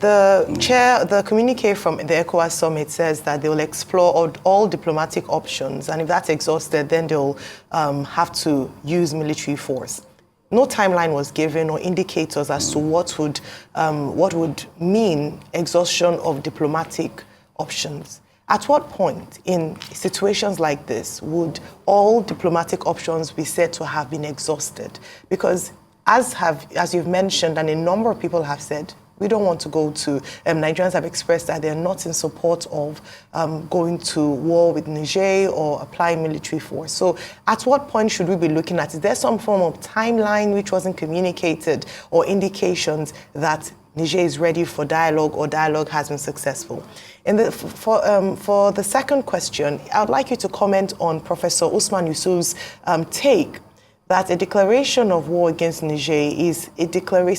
The communique from the ECOWAS summit says that they will explore all diplomatic options, and if that's exhausted, then they'll have to use military force. No timeline was given or indicators as to what would mean exhaustion of diplomatic options. At what point in situations like this would all diplomatic options be said to have been exhausted? Because as you've mentioned, and a number of people have said, we don't want to go to, Nigerians have expressed that they're not in support of going to war with Niger or applying military force. So at what point should we be looking at? Is there some form of timeline which wasn't communicated or indications that Niger is ready for dialogue or dialogue has been successful? For the second question, I would like you to comment on Professor Usman Yusuf's take that a declaration of war against Niger is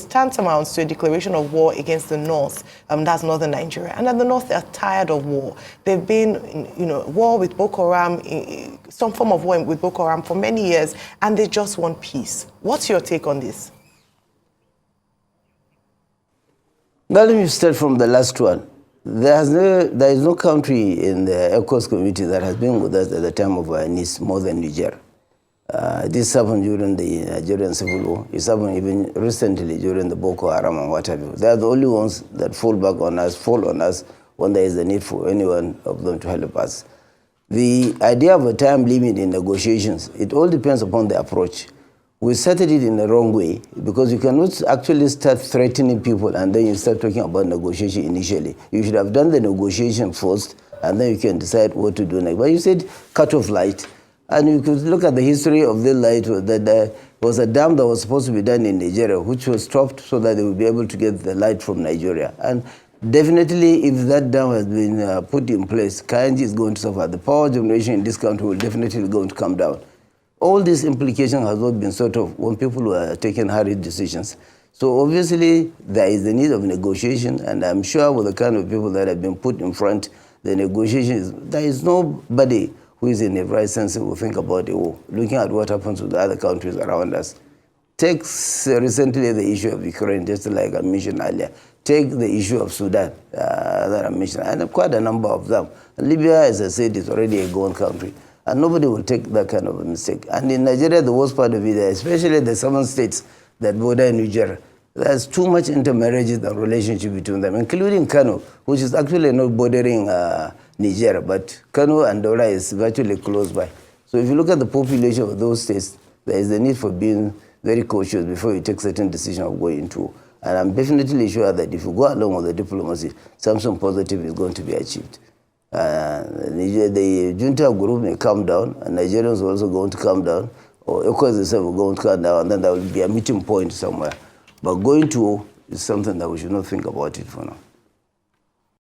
tantamount to a declaration of war against the North, that's northern Nigeria. And that the North are tired of war. They've been, war with Boko Haram, some form of war with Boko Haram for many years, and they just want peace. What's your take on this? Now let me start from the last one. There is no country in the ECOWAS community that has been with us at the time of our needs more than Niger. This happened during the Nigerian Civil War. It's happened even recently during the Boko Haram and what have you. They are the only ones that fall on us when there is a need for any one of them to help us. The idea of a time limit in negotiations, it all depends upon the approach. We started it in the wrong way because you cannot actually start threatening people and then you start talking about negotiation initially. You should have done the negotiation first and then you can decide what to do next. But you said cut off light. And you could look at the history of the light, that there was a dam that was supposed to be done in Nigeria, which was stopped so that they would be able to get the light from Nigeria. And definitely, if that dam has been put in place, Kainji is going to suffer. The power generation in this country will definitely going to come down. All these implications have not been sort of when people were taking hurried decisions. So obviously, there is the need of negotiation, and I'm sure with the kind of people that have been put in front, the negotiations, there is nobody who is in the right sense will think about the war, looking at what happens with the other countries around us. Take recently the issue of Ukraine, just like I mentioned earlier. Take the issue of Sudan that I mentioned, and quite a number of them. Libya, as I said, is already a gone country, and nobody will take that kind of a mistake. And in Nigeria, the worst part of it, especially the 7 states that border Nigeria, there's too much intermarriages and relationship between them, including Kano, which is actually not bordering Nigeria, but Kano and Dora is virtually close by. So if you look at the population of those states, there is a need for being very cautious before you take certain decisions of going into. And I'm definitely sure that if you go along with the diplomacy, something positive is going to be achieved. The junta group may come down, and Nigerians are also going to come down, or ECOWAS itself will going to come down, and then there will be a meeting point somewhere. But going to war is something that we should not think about it for now.